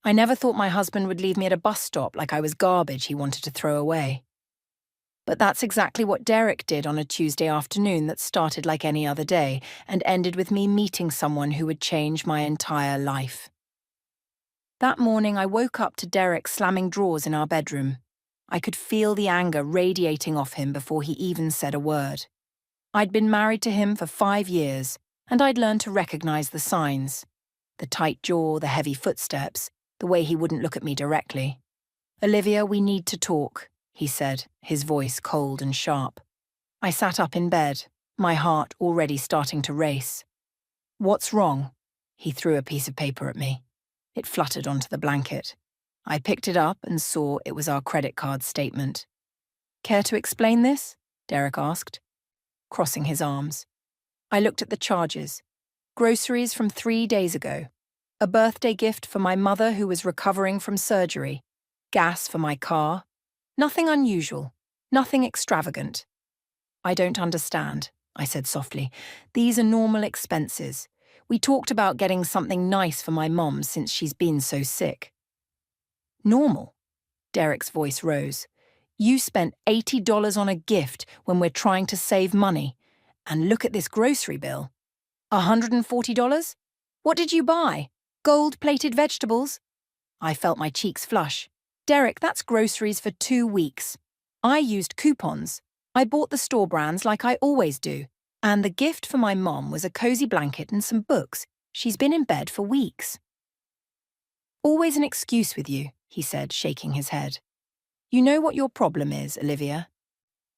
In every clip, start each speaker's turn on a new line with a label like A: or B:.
A: I never thought my husband would leave me at a bus stop like I was garbage he wanted to throw away. But that's exactly what Derek did on a Tuesday afternoon that started like any other day and ended with me meeting someone who would change my entire life. That morning, I woke up to Derek slamming drawers in our bedroom. I could feel the anger radiating off him before he even said a word. I'd been married to him for 5 years, and I'd learned to recognize the signs. The tight jaw, the heavy footsteps, the way he wouldn't look at me directly. "Olivia, we need to talk," he said, his voice cold and sharp. I sat up in bed, my heart already starting to race. "What's wrong?" He threw a piece of paper at me. It fluttered onto the blanket. I picked it up and saw it was our credit card statement. "Care to explain this?" Derek asked, crossing his arms. I looked at the charges. Groceries from 3 days ago. A birthday gift for my mother who was recovering from surgery. Gas for my car. Nothing unusual. Nothing extravagant. "I don't understand," I said softly. "These are normal expenses. We talked about getting something nice for my mom since she's been so sick." "Normal?" Derek's voice rose. "You spent $80 on a gift when we're trying to save money. And look at this grocery bill. $140? What did you buy? Gold-plated vegetables?" I felt my cheeks flush. "Derek, that's groceries for 2 weeks. I used coupons. I bought the store brands like I always do. And the gift for my mom was a cozy blanket and some books. She's been in bed for weeks." "Always an excuse with you," he said, shaking his head. "You know what your problem is, Olivia?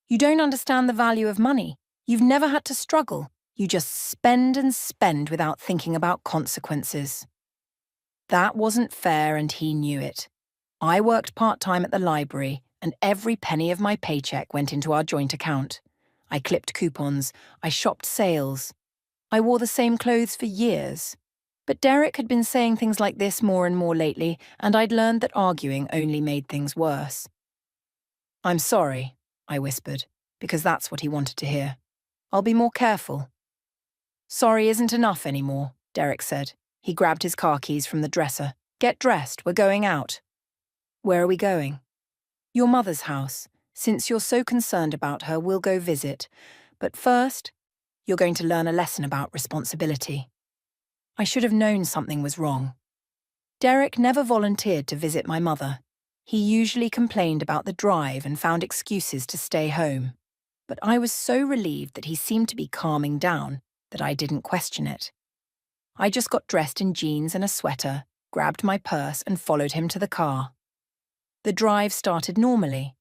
A: You don't understand the value of money. You've never had to struggle. You just spend and spend without thinking about consequences." That wasn't fair, and he knew it. I worked part-time at the library, and every penny of my paycheck went into our joint account. I clipped coupons. I shopped sales. I wore the same clothes for years. But Derek had been saying things like this more and more lately, and I'd learned that arguing only made things worse. "I'm sorry," I whispered, because that's what he wanted to hear. "I'll be more careful." "Sorry isn't enough anymore," Derek said. He grabbed his car keys from the dresser. "Get dressed, we're going out." "Where are we going?" "Your mother's house. Since you're so concerned about her, we'll go visit. But first, you're going to learn a lesson about responsibility." I should have known something was wrong. Derek never volunteered to visit my mother. He usually complained about the drive and found excuses to stay home. But I was so relieved that he seemed to be calming down that I didn't question it. I just got dressed in jeans and a sweater, grabbed my purse and followed him to the car. The drive started normally.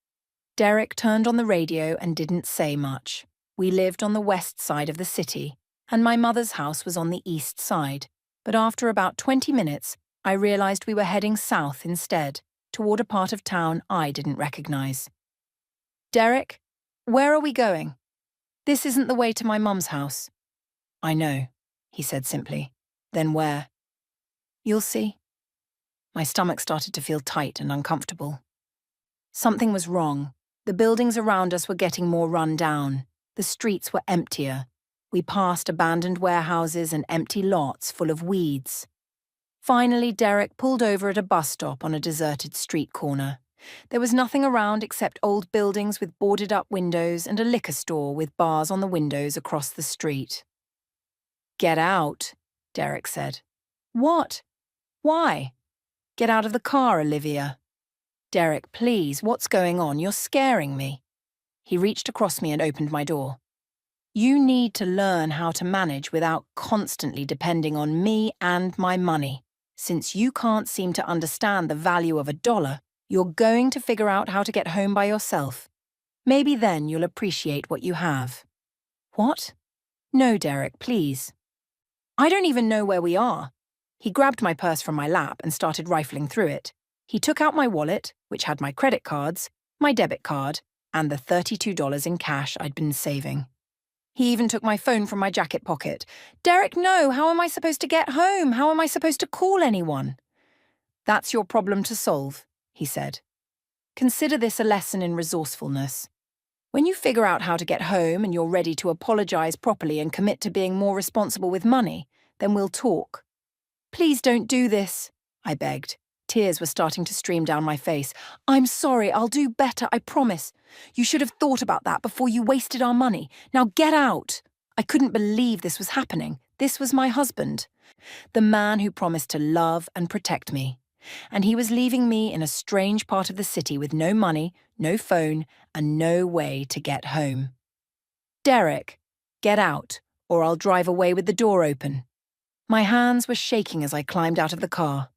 A: Derek turned on the radio and didn't say much. We lived on the west side of the city, and my mother's house was on the east side. But after about 20 minutes, I realized we were heading south instead, toward a part of town I didn't recognize. "Derek, where are we going?" "This isn't the way to my mum's house." "I know," he said simply. "Then where?" "You'll see." My stomach started to feel tight and uncomfortable. Something was wrong. The buildings around us were getting more run down. The streets were emptier. We passed abandoned warehouses and empty lots full of weeds. Finally, Derek pulled over at a bus stop on a deserted street corner. There was nothing around except old buildings with boarded-up windows and a liquor store with bars on the windows across the street. "Get out," Derek said. "What? Why?" "Get out of the car, Olivia." "Derek, please, what's going on? You're scaring me." He reached across me and opened my door. "You need to learn how to manage without constantly depending on me and my money. Since you can't seem to understand the value of $1, you're going to figure out how to get home by yourself. Maybe then you'll appreciate what you have." "What?" "No, Derek, please." "I don't even know where we are." He grabbed my purse from my lap and started rifling through it. He took out my wallet, which had my credit cards, my debit card, and the $32 in cash I'd been saving. He even took my phone from my jacket pocket. "Derek, no! How am I supposed to get home? How am I supposed to call anyone?" "That's your problem to solve," he said. "Consider this a lesson in resourcefulness. When you figure out how to get home and you're ready to apologize properly and commit to being more responsible with money, then we'll talk." "Please don't do this," I begged. Tears were starting to stream down my face. "I'm sorry, I'll do better, I promise. You should have thought about that before you wasted our money. Now get out!" I couldn't believe this was happening. This was my husband, the man who promised to love and protect me. And he was leaving me in a strange part of the city with no money, no phone, and no way to get home. "Derek, get out, or I'll drive away with the door open." My hands were shaking as I climbed out of the car.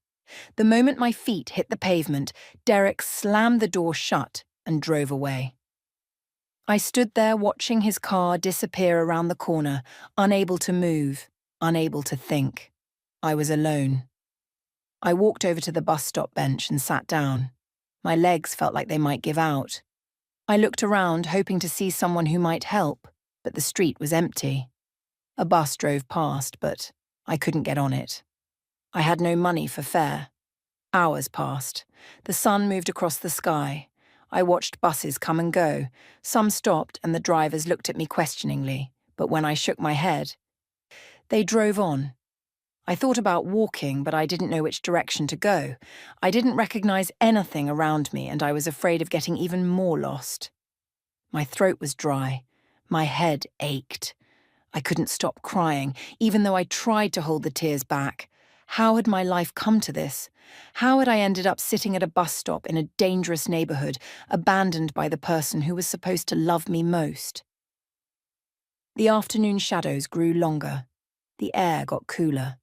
A: The moment my feet hit the pavement, Derek slammed the door shut and drove away. I stood there watching his car disappear around the corner, unable to move, unable to think. I was alone. I walked over to the bus stop bench and sat down. My legs felt like they might give out. I looked around, hoping to see someone who might help, but the street was empty. A bus drove past, but I couldn't get on it. I had no money for fare. Hours passed. The sun moved across the sky. I watched buses come and go. Some stopped and the drivers looked at me questioningly, but when I shook my head, they drove on. I thought about walking, but I didn't know which direction to go. I didn't recognize anything around me, and I was afraid of getting even more lost. My throat was dry. My head ached. I couldn't stop crying, even though I tried to hold the tears back. How had my life come to this? How had I ended up sitting at a bus stop in a dangerous neighborhood, abandoned by the person who was supposed to love me most? The afternoon shadows grew longer. The air got cooler.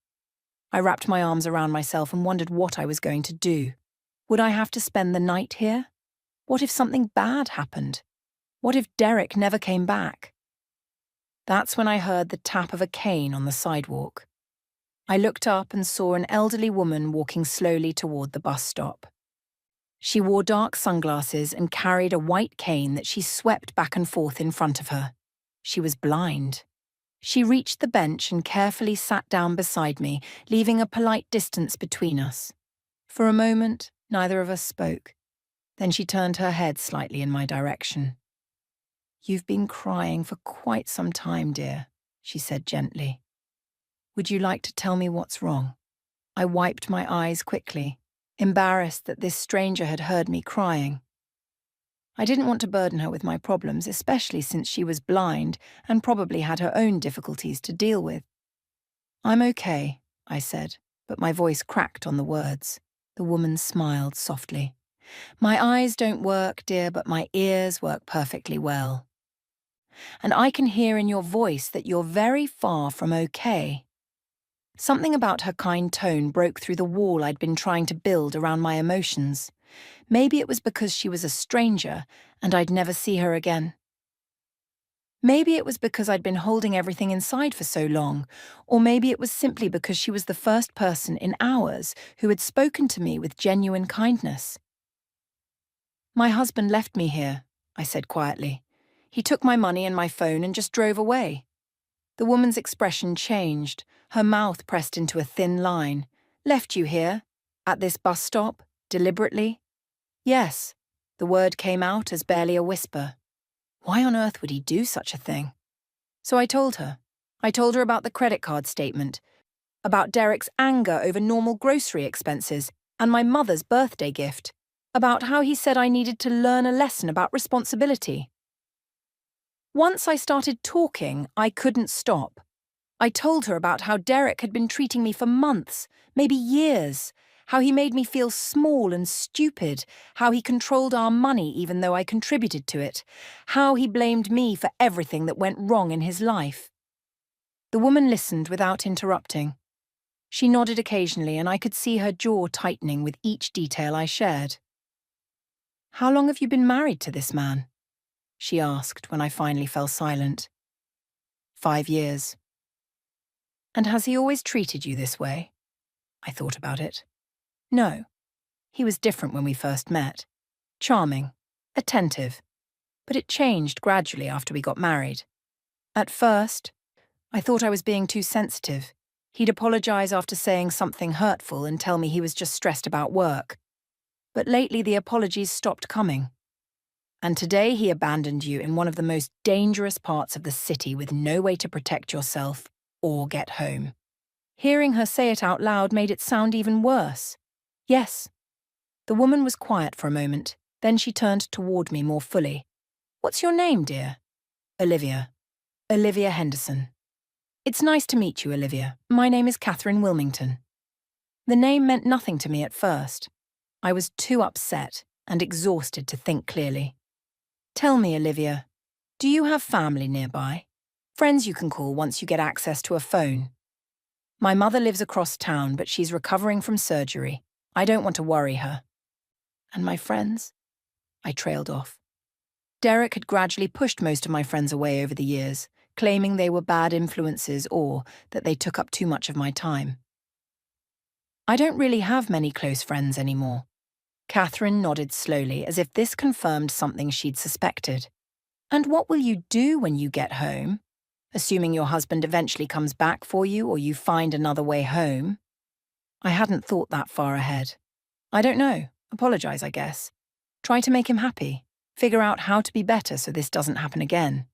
A: I wrapped my arms around myself and wondered what I was going to do. Would I have to spend the night here? What if something bad happened? What if Derek never came back? That's when I heard the tap of a cane on the sidewalk. I looked up and saw an elderly woman walking slowly toward the bus stop. She wore dark sunglasses and carried a white cane that she swept back and forth in front of her. She was blind. She reached the bench and carefully sat down beside me, leaving a polite distance between us. For a moment, neither of us spoke. Then she turned her head slightly in my direction. "You've been crying for quite some time, dear," she said gently. "Would you like to tell me what's wrong?" I wiped my eyes quickly, embarrassed that this stranger had heard me crying. I didn't want to burden her with my problems, especially since she was blind and probably had her own difficulties to deal with. "I'm okay," I said, but my voice cracked on the words. The woman smiled softly. "My eyes don't work, dear, but my ears work perfectly well. And I can hear in your voice that you're very far from okay." Something about her kind tone broke through the wall I'd been trying to build around my emotions. Maybe it was because she was a stranger and I'd never see her again. Maybe it was because I'd been holding everything inside for so long, or maybe it was simply because she was the first person in hours who had spoken to me with genuine kindness. "My husband left me here," I said quietly. "He took my money and my phone and just drove away." The woman's expression changed. Her mouth pressed into a thin line. "Left you here? At this bus stop? Deliberately?" "Yes." The word came out as barely a whisper. Why on earth would he do such a thing? So I told her. I told her about the credit card statement, about Derek's anger over normal grocery expenses, and my mother's birthday gift, about how he said I needed to learn a lesson about responsibility. Once I started talking, I couldn't stop. I told her about how Derek had been treating me for months, maybe years, how he made me feel small and stupid, how he controlled our money even though I contributed to it, how he blamed me for everything that went wrong in his life. The woman listened without interrupting. She nodded occasionally, and I could see her jaw tightening with each detail I shared. "How long have you been married to this man?" she asked when I finally fell silent. 5 years. "And has he always treated you this way?" I thought about it. No. He was different when we first met. Charming, attentive. But it changed gradually after we got married. At first, I thought I was being too sensitive. He'd apologize after saying something hurtful and tell me he was just stressed about work. But lately the apologies stopped coming. And today he abandoned you in one of the most dangerous parts of the city with no way to protect yourself or get home. Hearing her say it out loud made it sound even worse. Yes, The woman was quiet for a moment, then she turned toward me more fully. "What's your name, dear?" "Olivia. Olivia Henderson." "It's nice to meet you, Olivia. My name is Catherine Wilmington." The name meant nothing to me at first. I was too upset and exhausted to think clearly. "Tell me, Olivia, do you have family nearby? Friends you can call once you get access to a phone?" "My mother lives across town, but she's recovering from surgery. I don't want to worry her." "And my friends?" I trailed off. Derek had gradually pushed most of my friends away over the years, claiming they were bad influences or that they took up too much of my time. "I don't really have many close friends anymore." Catherine nodded slowly, as if this confirmed something she'd suspected. "And what will you do when you get home? Assuming your husband eventually comes back for you or you find another way home." I hadn't thought that far ahead. "I don't know. Apologize, I guess. Try to make him happy. Figure out how to be better so this doesn't happen again."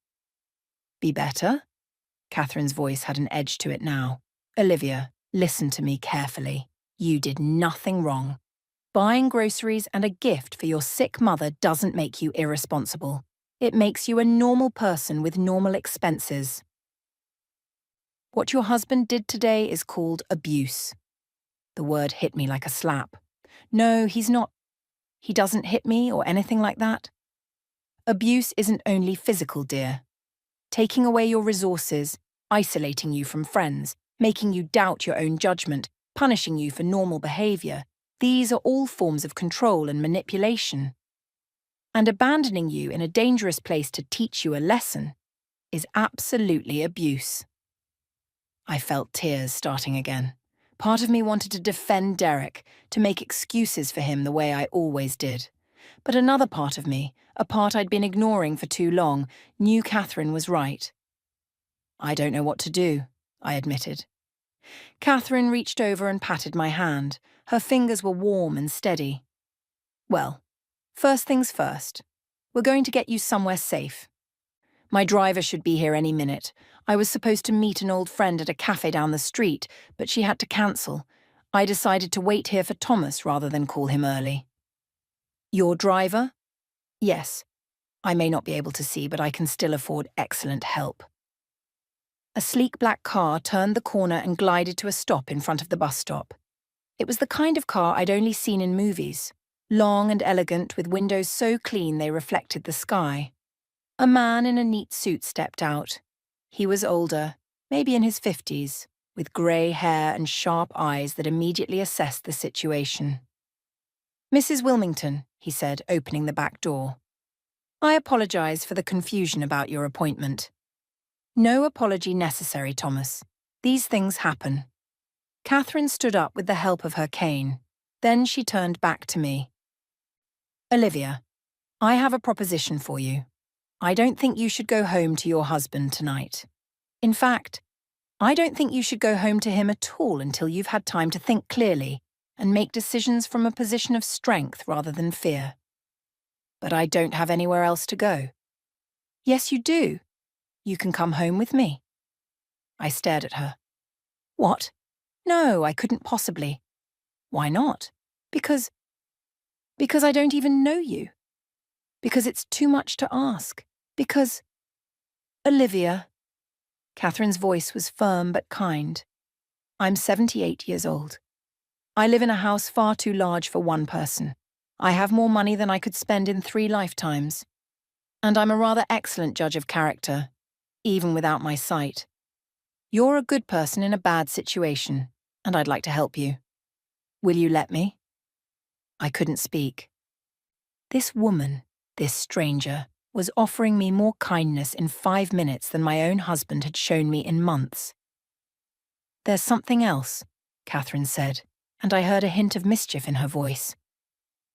A: "Be better?" Catherine's voice had an edge to it now. "Olivia, listen to me carefully. You did nothing wrong. Buying groceries and a gift for your sick mother doesn't make you irresponsible. It makes you a normal person with normal expenses. What your husband did today is called abuse." The word hit me like a slap. "No, he's not. He doesn't hit me or anything like that." "Abuse isn't only physical, dear. Taking away your resources, isolating you from friends, making you doubt your own judgment, punishing you for normal behavior, these are all forms of control and manipulation. And abandoning you in a dangerous place to teach you a lesson is absolutely abuse." I felt tears starting again. Part of me wanted to defend Derek, to make excuses for him the way I always did. But another part of me, a part I'd been ignoring for too long, knew Catherine was right. "I don't know what to do," I admitted. Catherine reached over and patted my hand. Her fingers were warm and steady. "Well, first things first. We're going to get you somewhere safe. My driver should be here any minute. I was supposed to meet an old friend at a cafe down the street, but she had to cancel. I decided to wait here for Thomas rather than call him early." "Your driver?" "Yes. I may not be able to see, but I can still afford excellent help." A sleek black car turned the corner and glided to a stop in front of the bus stop. It was the kind of car I'd only seen in movies, long and elegant with windows so clean they reflected the sky. A man in a neat suit stepped out. He was older, maybe in his 50s, with grey hair and sharp eyes that immediately assessed the situation. "Mrs. Wilmington," he said, opening the back door. "I apologize for the confusion about your appointment." "No apology necessary, Thomas. These things happen." Catherine stood up with the help of her cane. Then she turned back to me. "Olivia, I have a proposition for you. I don't think you should go home to your husband tonight. In fact, I don't think you should go home to him at all until you've had time to think clearly and make decisions from a position of strength rather than fear." "But I don't have anywhere else to go." "Yes, you do. You can come home with me." I stared at her. "What? No, I couldn't possibly." "Why not?" Because I don't even know you. Because it's too much to ask. Because..." "Olivia." Catherine's voice was firm but kind. "I'm 78 years old. I live in a house far too large for one person. I have more money than I could spend in 3 lifetimes. And I'm a rather excellent judge of character, even without my sight. You're a good person in a bad situation, and I'd like to help you. Will you let me?" I couldn't speak. This woman, this stranger, was offering me more kindness in 5 minutes than my own husband had shown me in months. "There's something else," Catherine said, and I heard a hint of mischief in her voice.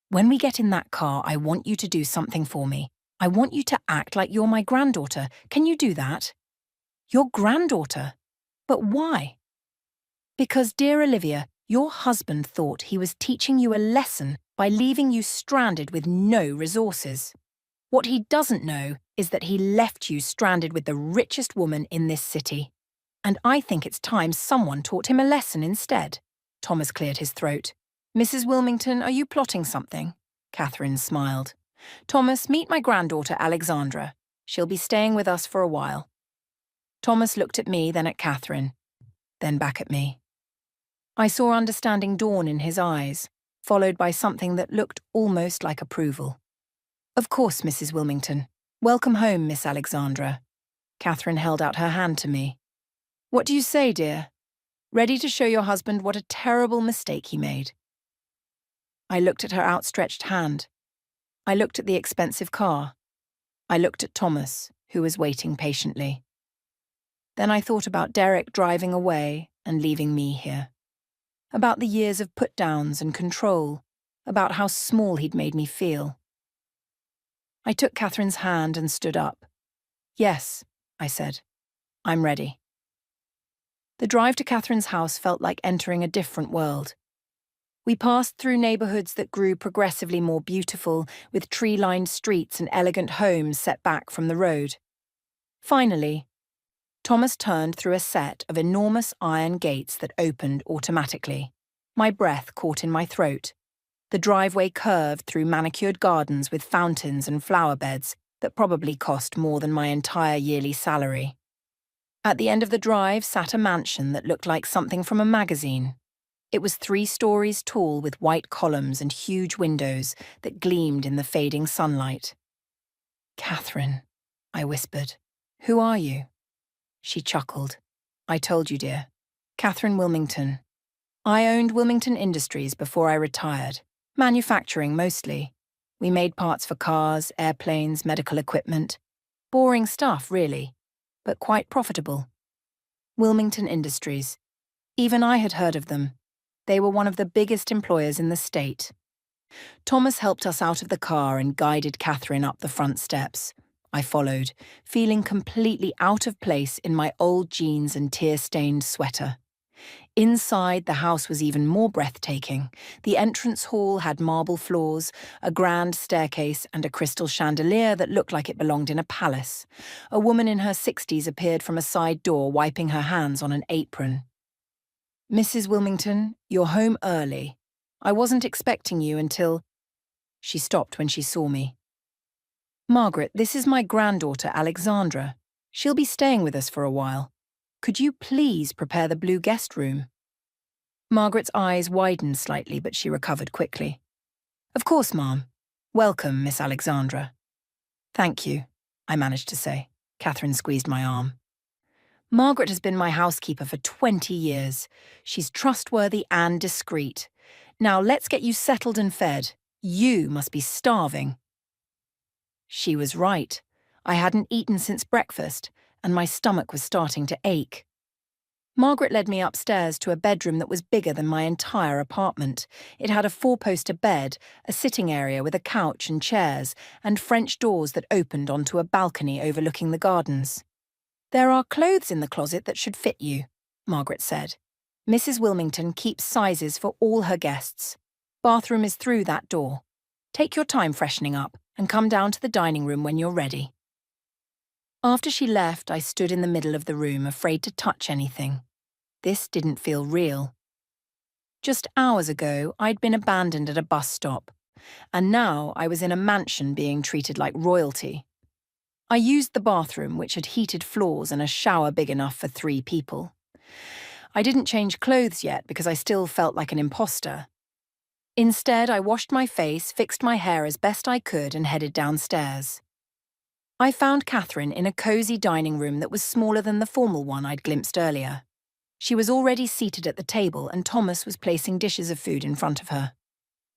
A: "When we get in that car, I want you to do something for me. I want you to act like you're my granddaughter. Can you do that?" "Your granddaughter? But why?" "Because, dear Olivia, your husband thought he was teaching you a lesson by leaving you stranded with no resources. What he doesn't know is that he left you stranded with the richest woman in this city. And I think it's time someone taught him a lesson instead." Thomas cleared his throat. Mrs. Wilmington, are you plotting something? Catherine smiled. Thomas, meet my granddaughter Alexandra. She'll be staying with us for a while. Thomas looked at me, then at Catherine, then back at me. I saw understanding dawn in his eyes, followed by something that looked almost like approval. Of course, Mrs. Wilmington. Welcome home, Miss Alexandra. Catherine held out her hand to me. What do you say, dear? Ready to show your husband what a terrible mistake he made? I looked at her outstretched hand. I looked at the expensive car. I looked at Thomas, who was waiting patiently. Then I thought about Derek driving away and leaving me here. About the years of put-downs and control, about how small he'd made me feel. I took Catherine's hand and stood up. Yes, I said. I'm ready. The drive to Catherine's house felt like entering a different world. We passed through neighborhoods that grew progressively more beautiful, with tree-lined streets and elegant homes set back from the road. Finally, Thomas turned through a set of enormous iron gates that opened automatically. My breath caught in my throat. The driveway curved through manicured gardens with fountains and flower beds that probably cost more than my entire yearly salary. At the end of the drive sat a mansion that looked like something from a magazine. It was 3 stories tall with white columns and huge windows that gleamed in the fading sunlight. Catherine, I whispered. Who are you? She chuckled. I told you, dear. Catherine Wilmington. I owned Wilmington Industries before I retired. Manufacturing mostly. We made parts for cars, airplanes, medical equipment. Boring stuff, really, but quite profitable. Wilmington Industries. Even I had heard of them. They were one of the biggest employers in the state. Thomas helped us out of the car and guided Catherine up the front steps. I followed, feeling completely out of place in my old jeans and tear-stained sweater. Inside, the house was even more breathtaking. The entrance hall had marble floors, a grand staircase, and a crystal chandelier that looked like it belonged in a palace. A woman in her 60s appeared from a side door, wiping her hands on an apron. Mrs. Wilmington, you're home early. I wasn't expecting you until... She stopped when she saw me. Margaret, this is my granddaughter, Alexandra. She'll be staying with us for a while. Could you please prepare the blue guest room? Margaret's eyes widened slightly, but she recovered quickly. Of course, Ma'am. Welcome, Miss Alexandra. Thank you, I managed to say. Catherine squeezed my arm. Margaret has been my housekeeper for 20 years. She's trustworthy and discreet. Now let's get you settled and fed. You must be starving. She was right. I hadn't eaten since breakfast, and my stomach was starting to ache. Margaret led me upstairs to a bedroom that was bigger than my entire apartment. It had a 4-poster bed, a sitting area with a couch and chairs, and French doors that opened onto a balcony overlooking the gardens. There are clothes in the closet that should fit you, Margaret said. Mrs. Wilmington keeps sizes for all her guests. Bathroom is through that door. Take your time freshening up and come down to the dining room when you're ready. After she left, I stood in the middle of the room, afraid to touch anything. This didn't feel real. Just hours ago, I'd been abandoned at a bus stop, and now I was in a mansion being treated like royalty. I used the bathroom, which had heated floors and a shower big enough for 3 people. I didn't change clothes yet because I still felt like an imposter. Instead, I washed my face, fixed my hair as best I could, and headed downstairs. I found Catherine in a cozy dining room that was smaller than the formal one I'd glimpsed earlier. She was already seated at the table, and Thomas was placing dishes of food in front of her.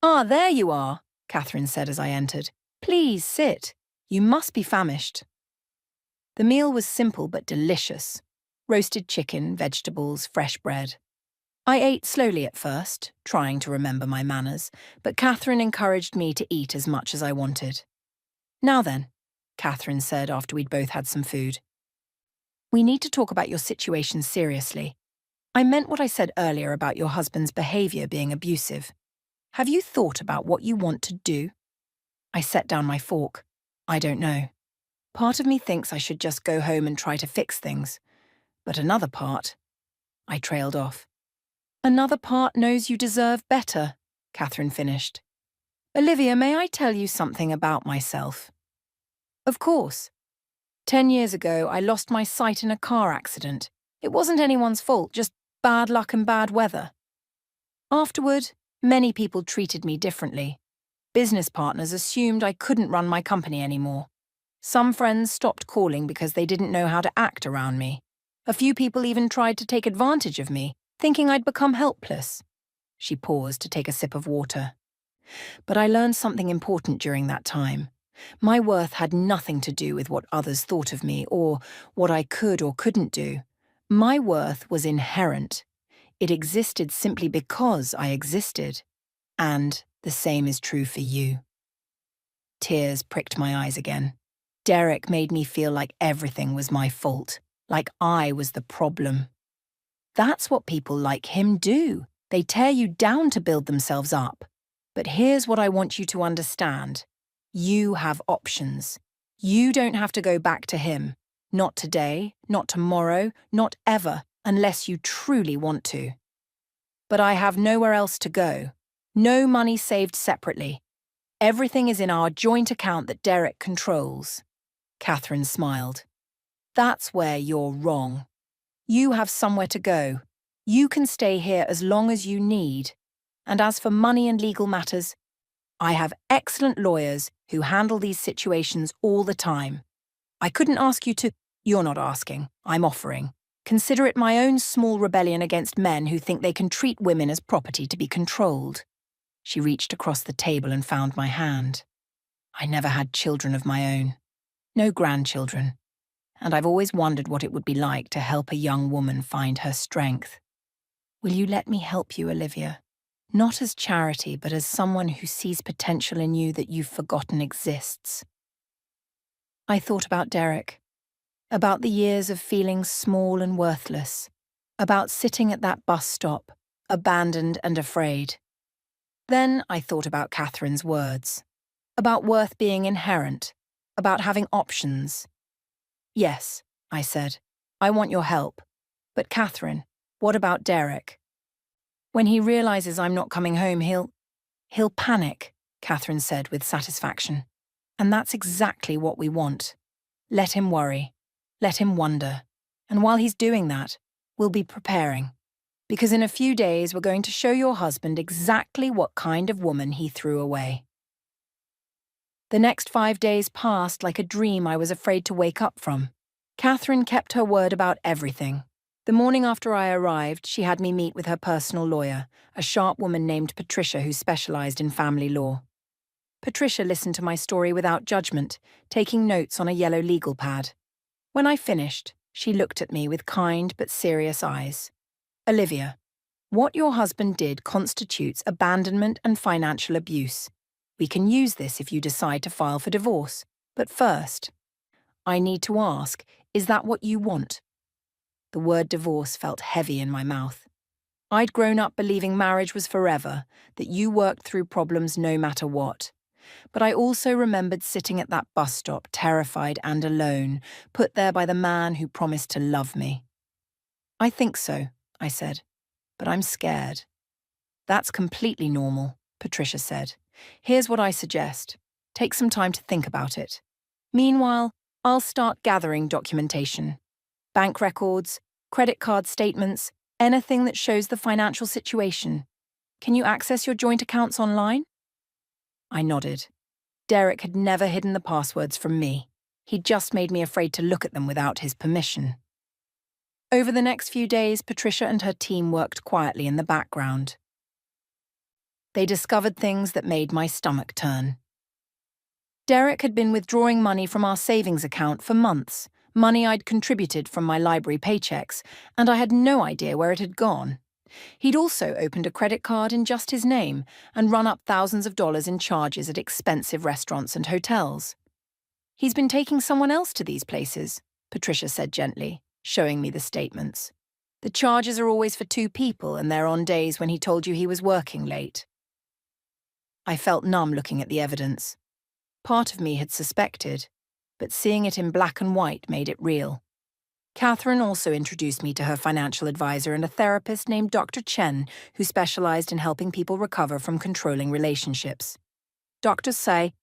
A: "Ah, there you are," Catherine said as I entered. "Please sit. You must be famished." The meal was simple but delicious. Roasted chicken, vegetables, fresh bread. I ate slowly at first, trying to remember my manners, but Catherine encouraged me to eat as much as I wanted. "Now then," Catherine said after we'd both had some food. "We need to talk about your situation seriously. I meant what I said earlier about your husband's behaviour being abusive. Have you thought about what you want to do?" I set down my fork. I don't know. Part of me thinks I should just go home and try to fix things. But another part... I trailed off. "Another part knows you deserve better," Catherine finished. Olivia, may I tell you something about myself? Of course. 10 years ago, I lost my sight in a car accident. It wasn't anyone's fault, just bad luck and bad weather. Afterward, many people treated me differently. Business partners assumed I couldn't run my company anymore. Some friends stopped calling because they didn't know how to act around me. A few people even tried to take advantage of me, thinking I'd become helpless. She paused to take a sip of water. But I learned something important during that time. My worth had nothing to do with what others thought of me or what I could or couldn't do. My worth was inherent. It existed simply because I existed. And the same is true for you. Tears pricked my eyes again. Derek made me feel like everything was my fault, like I was the problem. That's what people like him do. They tear you down to build themselves up. But here's what I want you to understand. You have options. You don't have to go back to him. Not today, not tomorrow, not ever, unless you truly want to. But I have nowhere else to go. No money saved separately. Everything is in our joint account that Derek controls. Catherine smiled. That's where you're wrong. You have somewhere to go. You can stay here as long as you need. And as for money and legal matters, I have excellent lawyers who handle these situations all the time. I couldn't ask you to— You're not asking, I'm offering. Consider it my own small rebellion against men who think they can treat women as property to be controlled. She reached across the table and found my hand. I never had children of my own. No grandchildren. And I've always wondered what it would be like to help a young woman find her strength. Will you let me help you, Olivia? Not as charity, but as someone who sees potential in you that you've forgotten exists. I thought about Derek, about the years of feeling small and worthless, about sitting at that bus stop, abandoned and afraid. Then I thought about Catherine's words, about worth being inherent, about having options. Yes, I said, I want your help. But Catherine, what about Derek? When he realizes I'm not coming home, he'll panic, Catherine said with satisfaction. And that's exactly what we want. Let him worry. Let him wonder. And while he's doing that, we'll be preparing. Because in a few days, we're going to show your husband exactly what kind of woman he threw away. The next 5 days passed like a dream I was afraid to wake up from. Catherine kept her word about everything. The morning after I arrived, she had me meet with her personal lawyer, a sharp woman named Patricia who specialized in family law. Patricia listened to my story without judgment, taking notes on a yellow legal pad. When I finished, she looked at me with kind but serious eyes. Olivia, what your husband did constitutes abandonment and financial abuse. We can use this if you decide to file for divorce. But first, I need to ask, is that what you want? The word divorce felt heavy in my mouth. I'd grown up believing marriage was forever, that you worked through problems no matter what. But I also remembered sitting at that bus stop, terrified and alone, put there by the man who promised to love me. I think so, I said, but I'm scared. That's completely normal, Patricia said. Here's what I suggest. Take some time to think about it. Meanwhile, I'll start gathering documentation. Bank records, credit card statements, anything that shows the financial situation. Can you access your joint accounts online? I nodded. Derek had never hidden the passwords from me. He'd just made me afraid to look at them without his permission. Over the next few days, Patricia and her team worked quietly in the background. They discovered things that made my stomach turn. Derek had been withdrawing money from our savings account for months, money I'd contributed from my library paychecks, and I had no idea where it had gone. He'd also opened a credit card in just his name and run up thousands of dollars in charges at expensive restaurants and hotels. He's been taking someone else to these places, Patricia said gently, showing me the statements. The charges are always for 2 people, and they're on days when he told you he was working late. I felt numb looking at the evidence. Part of me had suspected, but seeing it in black and white made it real. Catherine also introduced me to her financial advisor and a therapist named Dr. Chen, who specialized in helping people recover from controlling relationships. Doctors say,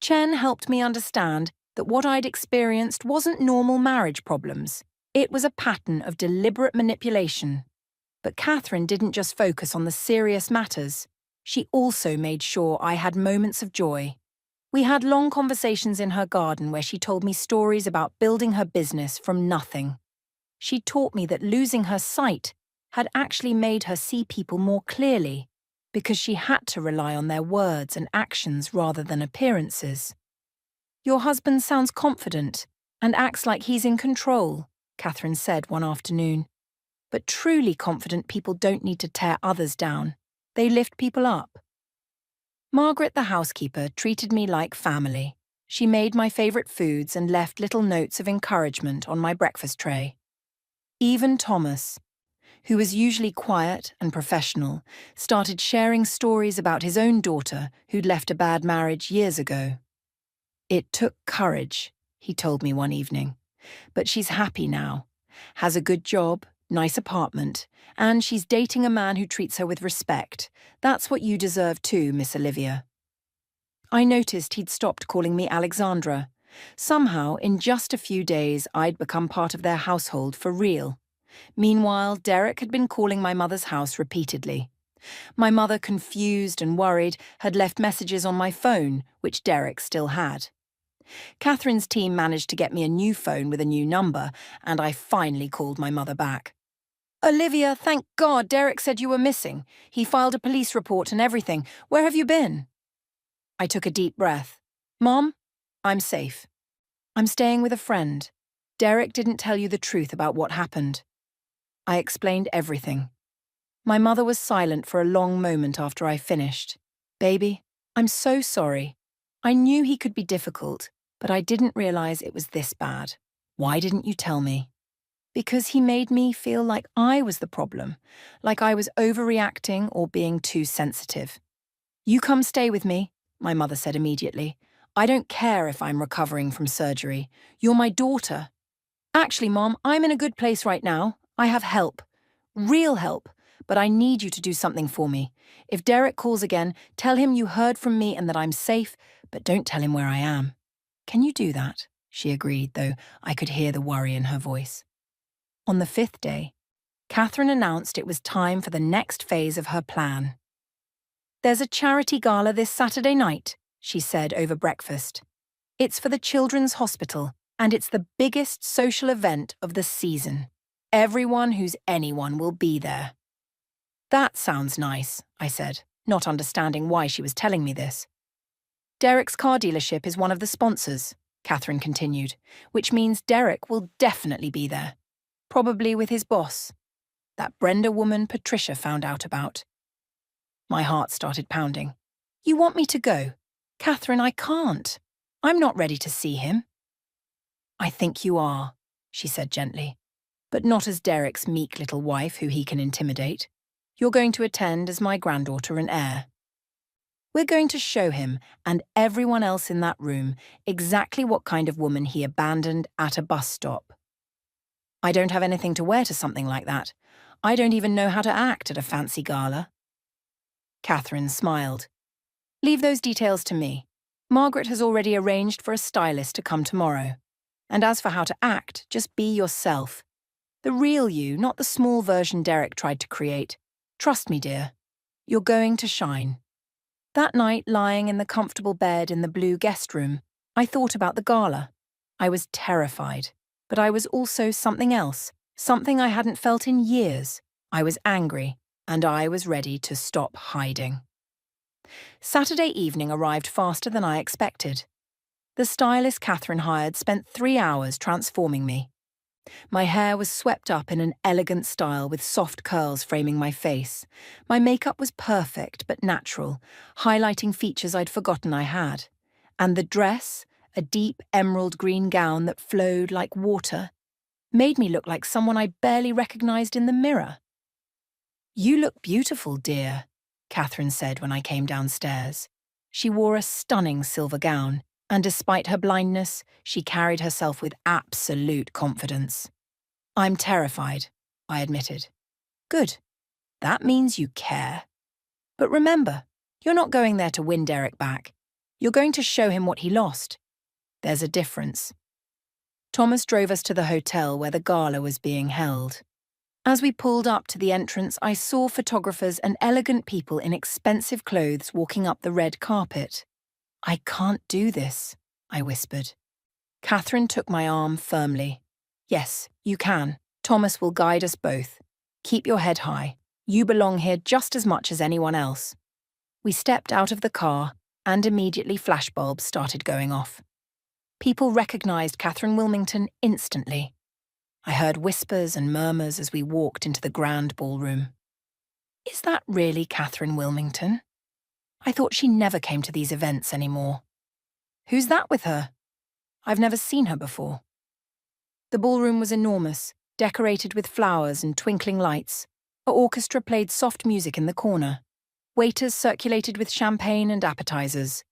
A: Chen helped me understand that what I'd experienced wasn't normal marriage problems. It was a pattern of deliberate manipulation. But Catherine didn't just focus on the serious matters. She also made sure I had moments of joy. We had long conversations in her garden where she told me stories about building her business from nothing. She taught me that losing her sight had actually made her see people more clearly, because she had to rely on their words and actions rather than appearances. Your husband sounds confident and acts like he's in control, Catherine said one afternoon. But truly confident people don't need to tear others down. They lift people up. Margaret, the housekeeper, treated me like family. She made my favourite foods and left little notes of encouragement on my breakfast tray. Even Thomas, who was usually quiet and professional, started sharing stories about his own daughter who'd left a bad marriage years ago. It took courage, he told me one evening, but she's happy now, has a good job, nice apartment, and she's dating a man who treats her with respect. That's what you deserve too, Miss Olivia. I noticed he'd stopped calling me Alexandra. Somehow, in just a few days, I'd become part of their household for real. Meanwhile, Derek had been calling my mother's house repeatedly. My mother, confused and worried, had left messages on my phone, which Derek still had. Catherine's team managed to get me a new phone with a new number, and I finally called my mother back. Olivia, thank God Derek said you were missing. He filed a police report and everything. Where have you been? I took a deep breath. Mom, I'm safe. I'm staying with a friend. Derek didn't tell you the truth about what happened. I explained everything. My mother was silent for a long moment after I finished. Baby, I'm so sorry. I knew he could be difficult, but I didn't realize it was this bad. Why didn't you tell me? Because he made me feel like I was the problem, like I was overreacting or being too sensitive. You come stay with me, my mother said immediately. I don't care if I'm recovering from surgery. You're my daughter. Actually, Mom, I'm in a good place right now. I have help. Real help. But I need you to do something for me. If Derek calls again, tell him you heard from me and that I'm safe, but don't tell him where I am. Can you do that? She agreed, though I could hear the worry in her voice. On the 5th day, Catherine announced it was time for the next phase of her plan. There's a charity gala this Saturday night, she said over breakfast. It's for the Children's Hospital, and it's the biggest social event of the season. Everyone who's anyone will be there. That sounds nice, I said, not understanding why she was telling me this. Derek's car dealership is one of the sponsors, Catherine continued, which means Derek will definitely be there. Probably with his boss. That Brenda woman Patricia found out about. My heart started pounding. You want me to go? Catherine, I can't. I'm not ready to see him. I think you are, she said gently, but not as Derek's meek little wife who he can intimidate. You're going to attend as my granddaughter and heir. We're going to show him, and everyone else in that room, exactly what kind of woman he abandoned at a bus stop. I don't have anything to wear to something like that. I don't even know how to act at a fancy gala. Catherine smiled. Leave those details to me. Margaret has already arranged for a stylist to come tomorrow. And as for how to act, just be yourself. The real you, not the small version Derek tried to create. Trust me, dear. You're going to shine. That night, lying in the comfortable bed in the blue guest room, I thought about the gala. I was terrified, but I was also something else, something I hadn't felt in years. I was angry, and I was ready to stop hiding. Saturday evening arrived faster than I expected. The stylist Catherine hired spent 3 hours transforming me. My hair was swept up in an elegant style with soft curls framing my face. My makeup was perfect but natural, highlighting features I'd forgotten I had. And the dress, a deep emerald green gown that flowed like water, made me look like someone I barely recognized in the mirror. You look beautiful, dear, Catherine said when I came downstairs. She wore a stunning silver gown, and despite her blindness, she carried herself with absolute confidence. I'm terrified, I admitted. Good. That means you care. But remember, you're not going there to win Derek back. You're going to show him what he lost. There's a difference. Thomas drove us to the hotel where the gala was being held. As we pulled up to the entrance, I saw photographers and elegant people in expensive clothes walking up the red carpet. I can't do this, I whispered. Catherine took my arm firmly. Yes, you can. Thomas will guide us both. Keep your head high. You belong here just as much as anyone else. We stepped out of the car, and immediately flashbulbs started going off. People recognized Catherine Wilmington instantly. I heard whispers and murmurs as we walked into the grand ballroom. Is that really Catherine Wilmington? I thought she never came to these events anymore. Who's that with her? I've never seen her before. The ballroom was enormous, decorated with flowers and twinkling lights. An orchestra played soft music in the corner. Waiters circulated with champagne and appetizers.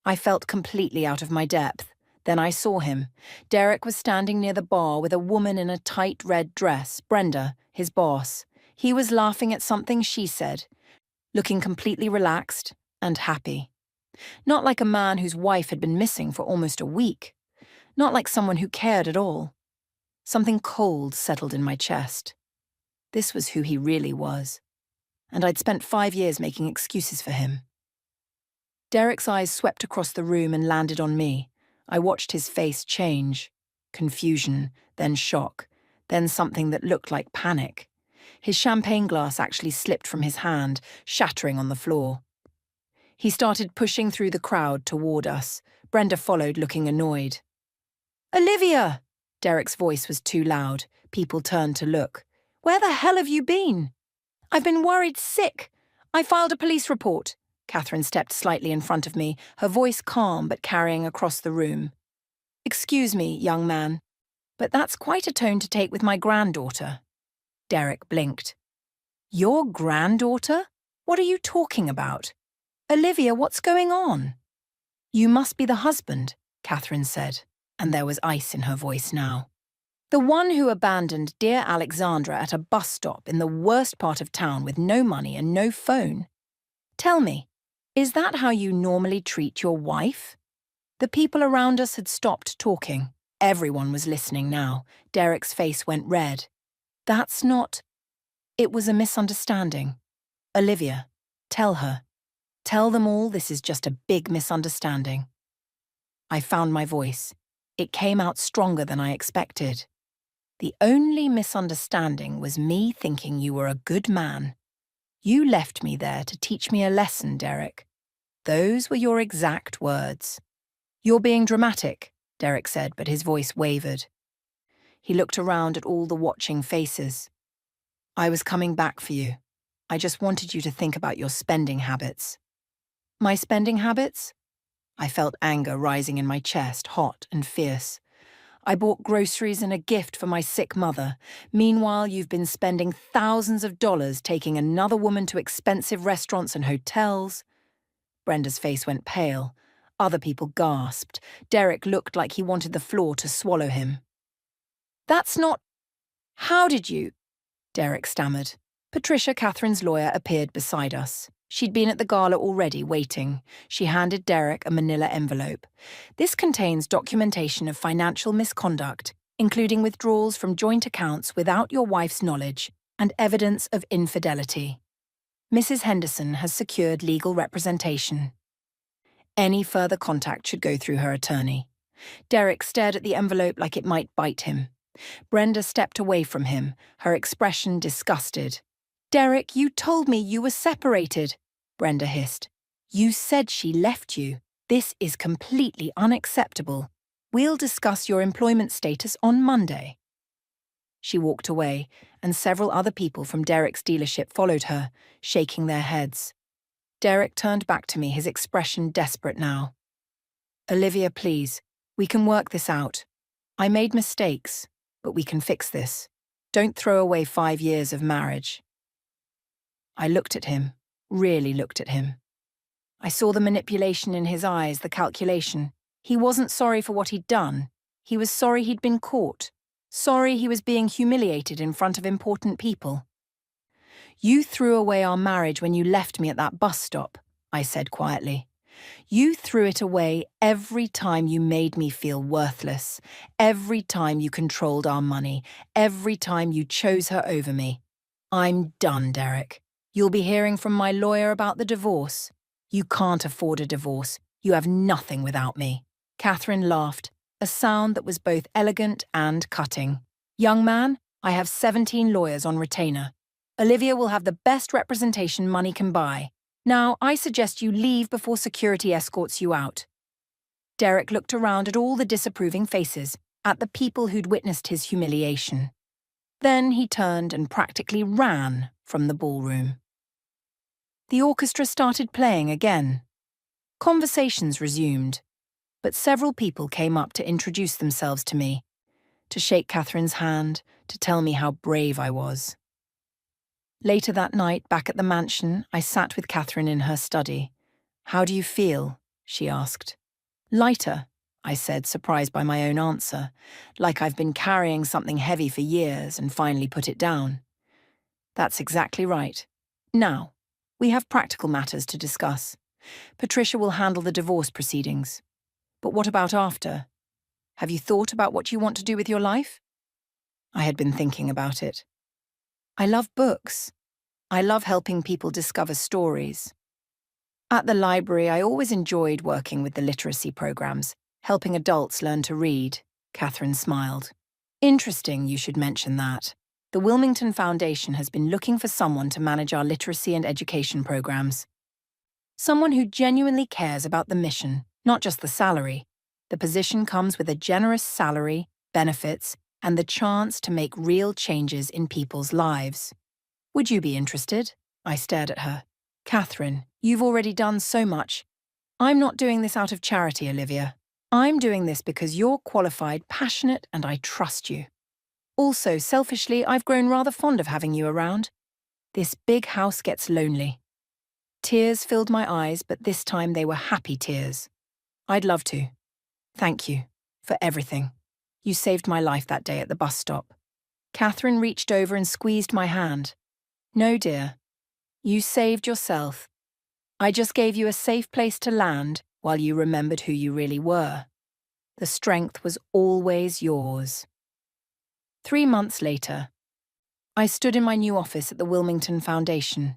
A: I felt completely out of my depth. Then I saw him. Derek was standing near the bar with a woman in a tight red dress, Brenda, his boss. He was laughing at something she said, looking completely relaxed and happy. Not like a man whose wife had been missing for almost a week. Not like someone who cared at all. Something cold settled in my chest. This was who he really was. And I'd spent 5 years making excuses for him. Derek's eyes swept across the room and landed on me. I watched his face change. Confusion, then shock, then something that looked like panic. His champagne glass actually slipped from his hand, shattering on the floor. He started pushing through the crowd toward us. Brenda followed, looking annoyed. Olivia! Derek's voice was too loud. People turned to look. Where the hell have you been? I've been worried sick. I filed a police report. Catherine stepped slightly in front of me, her voice calm but carrying across the room. Excuse me, young man, but that's quite a tone to take with my granddaughter. Derek blinked. Your granddaughter? What are you talking about? Olivia, what's going on? You must be the husband, Catherine said, and there was ice in her voice now. The one who abandoned dear Alexandra at a bus stop in the worst part of town with no money and no phone. Tell me, is that how you normally treat your wife? The people around us had stopped talking. Everyone was listening now. Derek's face went red. That's not... It was a misunderstanding. Olivia, tell her. Tell them all this is just a big misunderstanding. I found my voice. It came out stronger than I expected. The only misunderstanding was me thinking you were a good man. You left me there to teach me a lesson, Derek. Those were your exact words. You're being dramatic, Derek said, but his voice wavered. He looked around at all the watching faces. I was coming back for you. I just wanted you to think about your spending habits. My spending habits? I felt anger rising in my chest, hot and fierce. I bought groceries and a gift for my sick mother. Meanwhile, you've been spending thousands of dollars taking another woman to expensive restaurants and hotels. Brenda's face went pale. Other people gasped. Derek looked like he wanted the floor to swallow him. That's not... How did you... Derek stammered. Patricia, Catherine's lawyer, appeared beside us. She'd been at the gala already, waiting. She handed Derek a manila envelope. This contains documentation of financial misconduct, including withdrawals from joint accounts without your wife's knowledge, and evidence of infidelity. Mrs. Henderson has secured legal representation. Any further contact should go through her attorney. Derek stared at the envelope like it might bite him. Brenda stepped away from him, her expression disgusted. Derek, you told me you were separated, Brenda hissed. You said she left you. This is completely unacceptable. We'll discuss your employment status on Monday. She walked away, and several other people from Derek's dealership followed her, shaking their heads. Derek turned back to me, his expression desperate now. Olivia, please, we can work this out. I made mistakes, but we can fix this. Don't throw away 5 years of marriage. I looked at him, really looked at him. I saw the manipulation in his eyes, the calculation. He wasn't sorry for what he'd done. He was sorry he'd been caught. Sorry he was being humiliated in front of important people. You threw away our marriage when you left me at that bus stop, I said quietly. You threw it away every time you made me feel worthless, every time you controlled our money, every time you chose her over me. I'm done, Derek. You'll be hearing from my lawyer about the divorce. You can't afford a divorce. You have nothing without me. Catherine laughed, a sound that was both elegant and cutting. Young man, I have 17 lawyers on retainer. Olivia will have the best representation money can buy. Now, I suggest you leave before security escorts you out. Derek looked around at all the disapproving faces, at the people who'd witnessed his humiliation. Then he turned and practically ran from the ballroom. The orchestra started playing again. Conversations resumed, but several people came up to introduce themselves to me, to shake Catherine's hand, to tell me how brave I was. Later that night, back at the mansion, I sat with Catherine in her study. How do you feel? She asked. Lighter, I said, surprised by my own answer, like I've been carrying something heavy for years and finally put it down. That's exactly right. Now, we have practical matters to discuss. Patricia will handle the divorce proceedings. But what about after? Have you thought about what you want to do with your life? I had been thinking about it. I love books. I love helping people discover stories. At the library, I always enjoyed working with the literacy programs, helping adults learn to read. Catherine smiled. Interesting you should mention that. The Wilmington Foundation has been looking for someone to manage our literacy and education programs. Someone who genuinely cares about the mission, not just the salary. The position comes with a generous salary, benefits, and the chance to make real changes in people's lives. Would you be interested? I stared at her. Catherine, you've already done so much. I'm not doing this out of charity, Olivia. I'm doing this because you're qualified, passionate, and I trust you. Also, selfishly, I've grown rather fond of having you around. This big house gets lonely. Tears filled my eyes, but this time they were happy tears. I'd love to. Thank you for everything. You saved my life that day at the bus stop. Catherine reached over and squeezed my hand. No, dear. You saved yourself. I just gave you a safe place to land while you remembered who you really were. The strength was always yours. 3 months later, I stood in my new office at the Wilmington Foundation.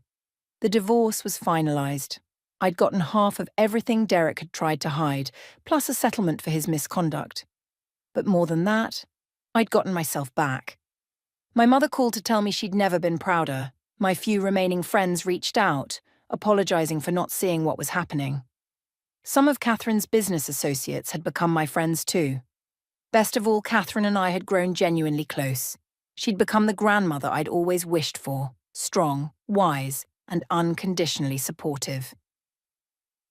A: The divorce was finalized. I'd gotten half of everything Derek had tried to hide, plus a settlement for his misconduct. But more than that, I'd gotten myself back. My mother called to tell me she'd never been prouder. My few remaining friends reached out, apologizing for not seeing what was happening. Some of Catherine's business associates had become my friends too. Best of all, Catherine and I had grown genuinely close. She'd become the grandmother I'd always wished for, strong, wise, and unconditionally supportive.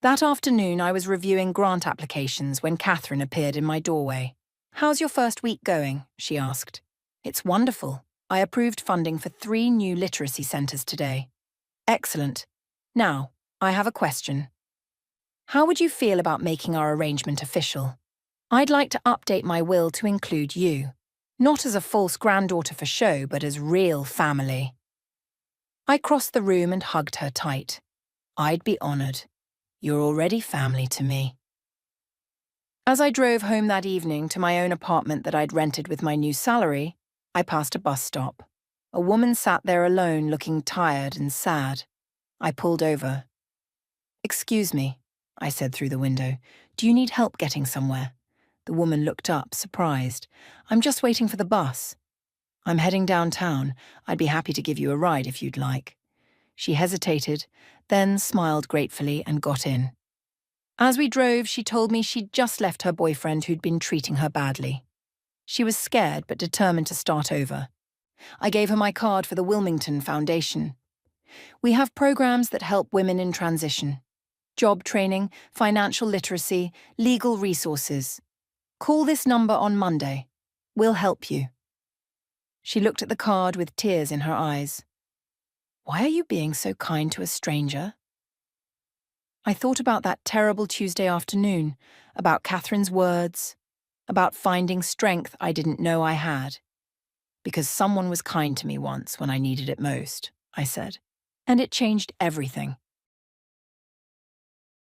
A: That afternoon, I was reviewing grant applications when Catherine appeared in my doorway. How's your first week going? She asked. It's wonderful. I approved funding for 3 new literacy centers today. Excellent. Now, I have a question. How would you feel about making our arrangement official? I'd like to update my will to include you, not as a false granddaughter for show, but as real family. I crossed the room and hugged her tight. I'd be honored. You're already family to me. As I drove home that evening to my own apartment that I'd rented with my new salary, I passed a bus stop. A woman sat there alone, looking tired and sad. I pulled over. Excuse me, I said through the window. Do you need help getting somewhere? The woman looked up, surprised. I'm just waiting for the bus. I'm heading downtown. I'd be happy to give you a ride if you'd like. She hesitated, then smiled gratefully and got in. As we drove, she told me she'd just left her boyfriend who'd been treating her badly. She was scared but determined to start over. I gave her my card for the Wilmington Foundation. We have programs that help women in transition. Job training, financial literacy, legal resources. Call this number on Monday. We'll help you. She looked at the card with tears in her eyes. Why are you being so kind to a stranger? I thought about that terrible Tuesday afternoon, about Catherine's words, about finding strength I didn't know I had. Because someone was kind to me once when I needed it most, I said. And it changed everything.